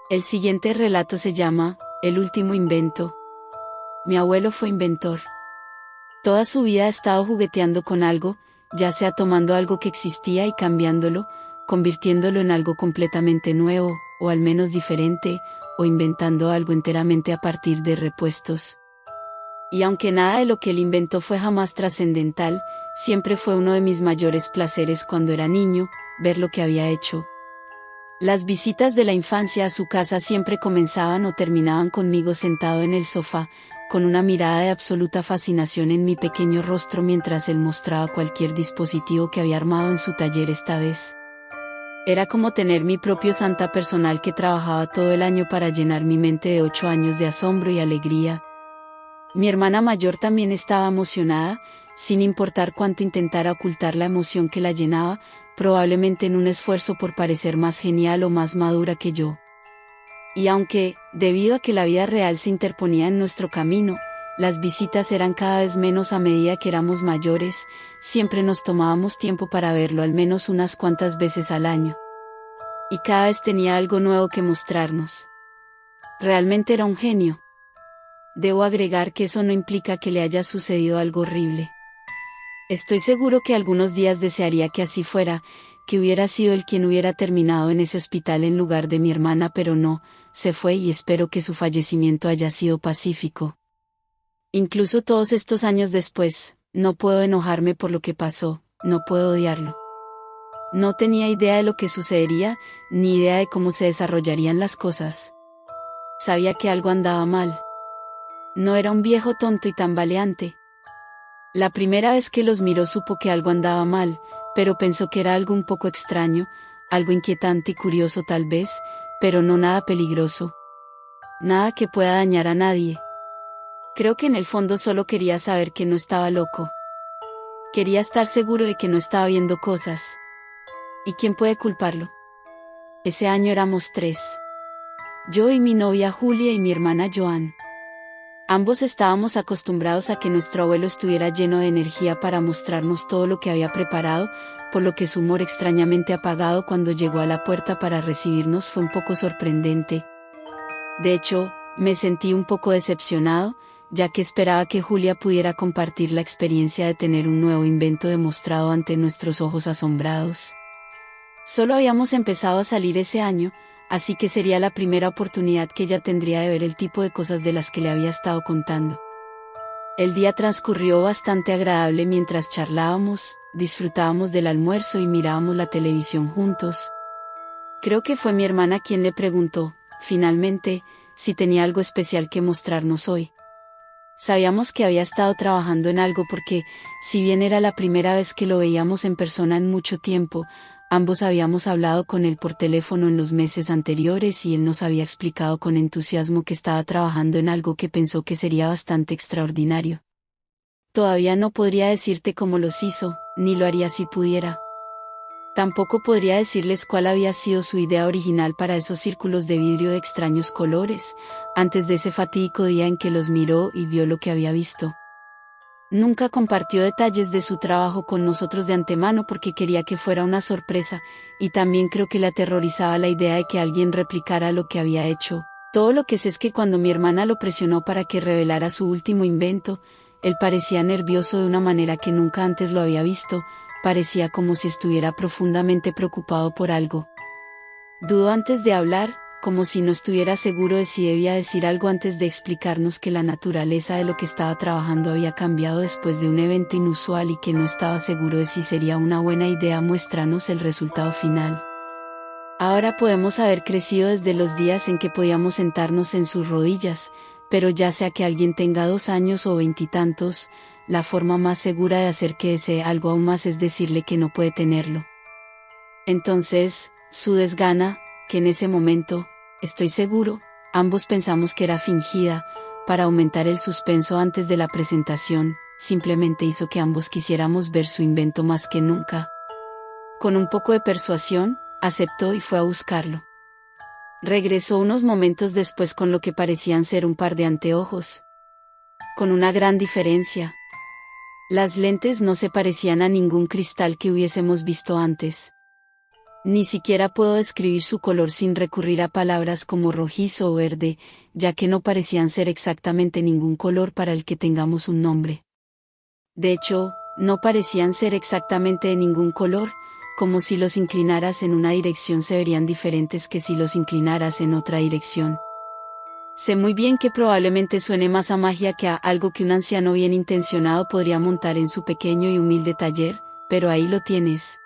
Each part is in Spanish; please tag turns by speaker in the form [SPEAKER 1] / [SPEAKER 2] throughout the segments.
[SPEAKER 1] El siguiente relato se llama El último invento. Mi abuelo fue inventor. Toda su vida ha estado jugueteando con algo, ya sea tomando algo que existía y cambiándolo, convirtiéndolo en algo completamente nuevo, o al menos diferente, o inventando algo enteramente a partir de repuestos. Y aunque nada de lo que él inventó fue jamás trascendental, siempre fue uno de mis mayores placeres cuando era niño, ver lo que había hecho. Las visitas de la infancia a su casa siempre comenzaban o terminaban conmigo sentado en el sofá, con una mirada de absoluta fascinación en mi pequeño rostro mientras él mostraba cualquier dispositivo que había armado en su taller esta vez. Era como tener mi propio santa personal que trabajaba todo el año para llenar mi mente de 8 años de asombro y alegría. Mi hermana mayor también estaba emocionada, sin importar cuánto intentara ocultar la emoción que la llenaba, probablemente en un esfuerzo por parecer más genial o más madura que yo. Y aunque, debido a que la vida real se interponía en nuestro camino, las visitas eran cada vez menos a medida que éramos mayores, siempre nos tomábamos tiempo para verlo al menos unas cuantas veces al año. Y cada vez tenía algo nuevo que mostrarnos. Realmente era un genio. Debo agregar que eso no implica que le haya sucedido algo horrible. Estoy seguro que algunos días desearía que así fuera, que hubiera sido él quien hubiera terminado en ese hospital en lugar de mi hermana, pero no, se fue y espero que su fallecimiento haya sido pacífico. Incluso todos estos años después, no puedo enojarme por lo que pasó, no puedo odiarlo. No tenía idea de lo que sucedería, ni idea de cómo se desarrollarían las cosas. Sabía que algo andaba mal. No era un viejo tonto y tambaleante. La primera vez que los miró supo que algo andaba mal, pero pensó que era algo un poco extraño, algo inquietante y curioso tal vez, pero no nada peligroso. Nada que pueda dañar a nadie. Creo que en el fondo solo quería saber que no estaba loco. Quería estar seguro de que no estaba viendo cosas. ¿Y quién puede culparlo? Ese año éramos 3. Yo y mi novia Julia y mi hermana Joan. Ambos estábamos acostumbrados a que nuestro abuelo estuviera lleno de energía para mostrarnos todo lo que había preparado, por lo que su humor extrañamente apagado cuando llegó a la puerta para recibirnos fue un poco sorprendente. De hecho, me sentí un poco decepcionado, ya que esperaba que Julia pudiera compartir la experiencia de tener un nuevo invento demostrado ante nuestros ojos asombrados. Solo habíamos empezado a salir ese año, así que sería la primera oportunidad que ella tendría de ver el tipo de cosas de las que le había estado contando. El día transcurrió bastante agradable mientras charlábamos, disfrutábamos del almuerzo y mirábamos la televisión juntos. Creo que fue mi hermana quien le preguntó, finalmente, si tenía algo especial que mostrarnos hoy. Sabíamos que había estado trabajando en algo porque, si bien era la primera vez que lo veíamos en persona en mucho tiempo, ambos habíamos hablado con él por teléfono en los meses anteriores y él nos había explicado con entusiasmo que estaba trabajando en algo que pensó que sería bastante extraordinario. Todavía no podría decirte cómo los hizo, ni lo haría si pudiera. Tampoco podría decirles cuál había sido su idea original para esos círculos de vidrio de extraños colores, antes de ese fatídico día en que los miró y vio lo que había visto. Nunca compartió detalles de su trabajo con nosotros de antemano porque quería que fuera una sorpresa, y también creo que le aterrorizaba la idea de que alguien replicara lo que había hecho. Todo lo que sé es que cuando mi hermana lo presionó para que revelara su último invento, él parecía nervioso de una manera que nunca antes lo había visto, parecía como si estuviera profundamente preocupado por algo. Dudó antes de hablar, como si no estuviera seguro de si debía decir algo antes de explicarnos que la naturaleza de lo que estaba trabajando había cambiado después de un evento inusual y que no estaba seguro de si sería una buena idea mostrarnos el resultado final. Ahora podemos haber crecido desde los días en que podíamos sentarnos en sus rodillas, pero ya sea que alguien tenga 2 años o 20 y tantos, la forma más segura de hacer que desee algo aún más es decirle que no puede tenerlo. Entonces, su desgana, que en ese momento, estoy seguro, ambos pensamos que era fingida, para aumentar el suspenso antes de la presentación, simplemente hizo que ambos quisiéramos ver su invento más que nunca. Con un poco de persuasión, aceptó y fue a buscarlo. Regresó unos momentos después con lo que parecían ser un par de anteojos. Con una gran diferencia. Las lentes no se parecían a ningún cristal que hubiésemos visto antes. Ni siquiera puedo describir su color sin recurrir a palabras como rojizo o verde, ya que no parecían ser exactamente ningún color para el que tengamos un nombre. De hecho, no parecían ser exactamente de ningún color, como si los inclinaras en una dirección se verían diferentes que si los inclinaras en otra dirección. Sé muy bien que probablemente suene más a magia que a algo que un anciano bien intencionado podría montar en su pequeño y humilde taller, pero ahí lo tienes.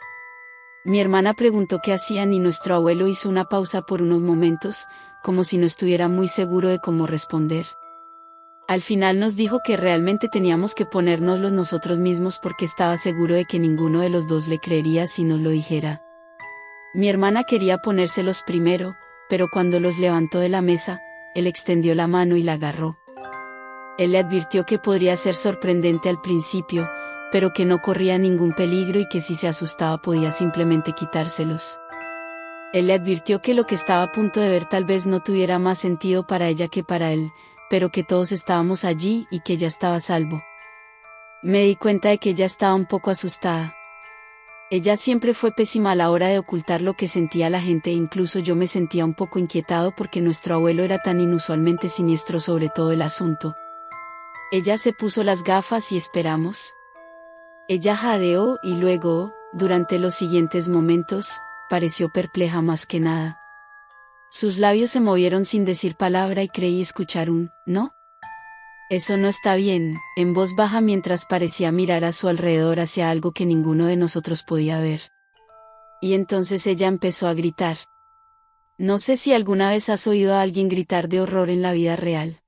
[SPEAKER 1] Mi hermana preguntó qué hacían y nuestro abuelo hizo una pausa por unos momentos, como si no estuviera muy seguro de cómo responder. Al final nos dijo que realmente teníamos que ponérnoslos nosotros mismos porque estaba seguro de que ninguno de los dos le creería si nos lo dijera. Mi hermana quería ponérselos primero, pero cuando los levantó de la mesa, él extendió la mano y la agarró. Él le advirtió que podría ser sorprendente al principio, pero que no corría ningún peligro y que si se asustaba podía simplemente quitárselos. Él le advirtió que lo que estaba a punto de ver tal vez no tuviera más sentido para ella que para él, pero que todos estábamos allí y que ella estaba a salvo. Me di cuenta de que ella estaba un poco asustada. Ella siempre fue pésima a la hora de ocultar lo que sentía la gente e incluso yo me sentía un poco inquietado porque nuestro abuelo era tan inusualmente siniestro sobre todo el asunto. Ella se puso las gafas y esperamos. Ella jadeó y luego, durante los siguientes momentos, pareció perpleja más que nada. Sus labios se movieron sin decir palabra y creí escuchar un «¿no?» Eso no está bien, en voz baja mientras parecía mirar a su alrededor hacia algo que ninguno de nosotros podía ver. Y entonces ella empezó a gritar. No sé si alguna vez has oído a alguien gritar de horror en la vida real.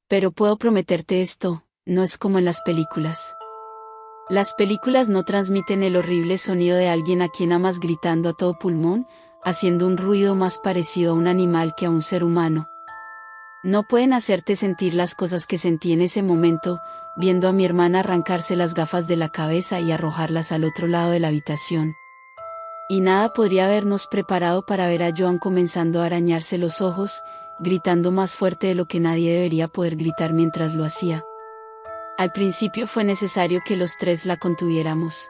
[SPEAKER 1] Pero puedo prometerte esto, no es como en las películas. Las películas no transmiten el horrible sonido de alguien a quien amas gritando a todo pulmón, haciendo un ruido más parecido a un animal que a un ser humano. No pueden hacerte sentir las cosas que sentí en ese momento, viendo a mi hermana arrancarse las gafas de la cabeza y arrojarlas al otro lado de la habitación. Y nada podría habernos preparado para ver a Joan comenzando a arañarse los ojos, gritando más fuerte de lo que nadie debería poder gritar mientras lo hacía. Al principio fue necesario que los tres la contuviéramos.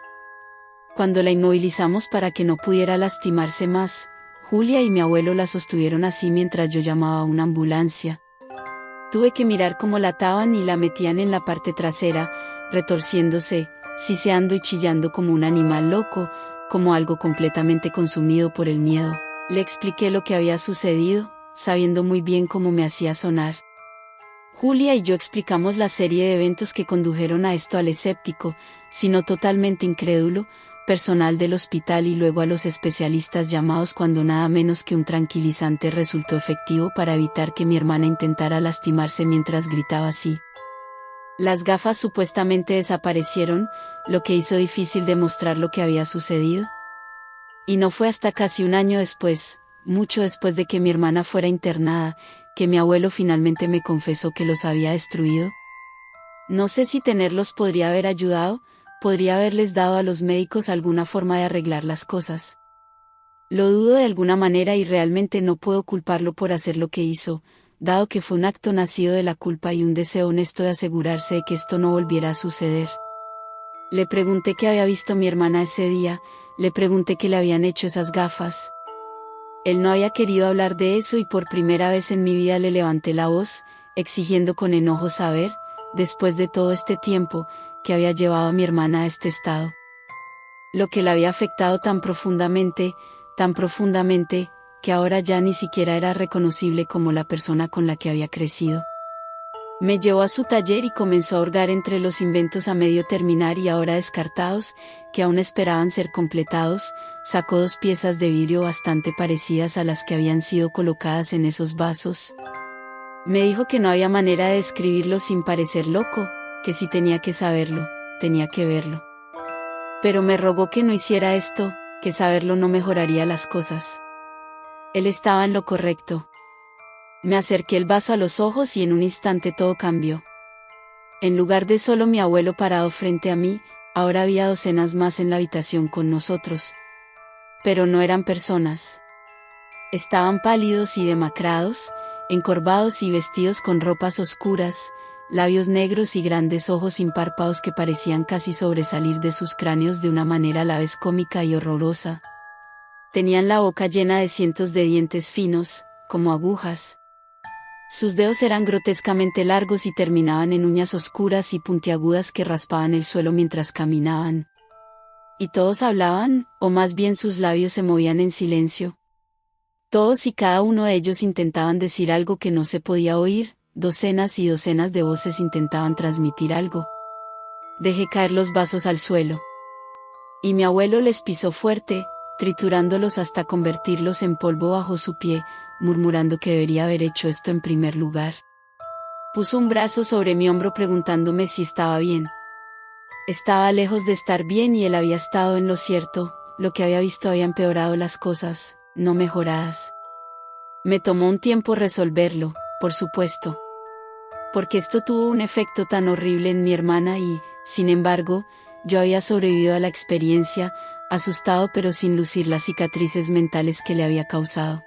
[SPEAKER 1] Cuando la inmovilizamos para que no pudiera lastimarse más, Julia y mi abuelo la sostuvieron así mientras yo llamaba a una ambulancia. Tuve que mirar cómo la ataban y la metían en la parte trasera, retorciéndose, siseando y chillando como un animal loco, como algo completamente consumido por el miedo. Le expliqué lo que había sucedido, sabiendo muy bien cómo me hacía sonar. Julia y yo explicamos la serie de eventos que condujeron a esto al escéptico, sino totalmente incrédulo, personal del hospital y luego a los especialistas llamados cuando nada menos que un tranquilizante resultó efectivo para evitar que mi hermana intentara lastimarse mientras gritaba así. Las gafas supuestamente desaparecieron, lo que hizo difícil demostrar lo que había sucedido. Y no fue hasta casi un año después, mucho después de que mi hermana fuera internada, que mi abuelo finalmente me confesó que los había destruido. No sé si tenerlos podría haber ayudado, podría haberles dado a los médicos alguna forma de arreglar las cosas. Lo dudo de alguna manera y realmente no puedo culparlo por hacer lo que hizo, dado que fue un acto nacido de la culpa y un deseo honesto de asegurarse de que esto no volviera a suceder. Le pregunté qué había visto mi hermana ese día, le pregunté qué le habían hecho esas gafas. Él no había querido hablar de eso y por primera vez en mi vida le levanté la voz, exigiendo con enojo saber, después de todo este tiempo, que había llevado a mi hermana a este estado. Lo que la había afectado tan profundamente, que ahora ya ni siquiera era reconocible como la persona con la que había crecido. Me llevó a su taller y comenzó a hurgar entre los inventos a medio terminar y ahora descartados, que aún esperaban ser completados, sacó 2 piezas de vidrio bastante parecidas a las que habían sido colocadas en esos vasos. Me dijo que no había manera de describirlo sin parecer loco, que si tenía que saberlo, tenía que verlo. Pero me rogó que no hiciera esto, que saberlo no mejoraría las cosas. Él estaba en lo correcto. Me acerqué el vaso a los ojos y en un instante todo cambió. En lugar de solo mi abuelo parado frente a mí, ahora había docenas más en la habitación con nosotros. Pero no eran personas. Estaban pálidos y demacrados, encorvados y vestidos con ropas oscuras, labios negros y grandes ojos sin párpados que parecían casi sobresalir de sus cráneos de una manera a la vez cómica y horrorosa. Tenían la boca llena de cientos de dientes finos, como agujas. Sus dedos eran grotescamente largos y terminaban en uñas oscuras y puntiagudas que raspaban el suelo mientras caminaban. Y todos hablaban, o más bien sus labios se movían en silencio. Todos y cada uno de ellos intentaban decir algo que no se podía oír, docenas y docenas de voces intentaban transmitir algo. Dejé caer los vasos al suelo. Y mi abuelo les pisó fuerte, triturándolos hasta convertirlos en polvo bajo su pie, murmurando que debería haber hecho esto en primer lugar. Puso un brazo sobre mi hombro preguntándome si estaba bien. Estaba lejos de estar bien y él había estado en lo cierto, lo que había visto había empeorado las cosas, no mejoradas. Me tomó un tiempo resolverlo, por supuesto. Porque esto tuvo un efecto tan horrible en mi hermana y, sin embargo, yo había sobrevivido a la experiencia, asustado pero sin lucir las cicatrices mentales que le había causado.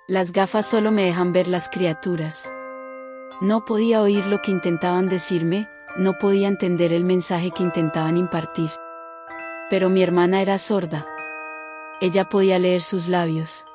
[SPEAKER 1] Las gafas solo me dejan ver las criaturas. No podía oír lo que intentaban decirme, no podía entender el mensaje que intentaban impartir. Pero mi hermana era sorda. Ella podía leer sus labios.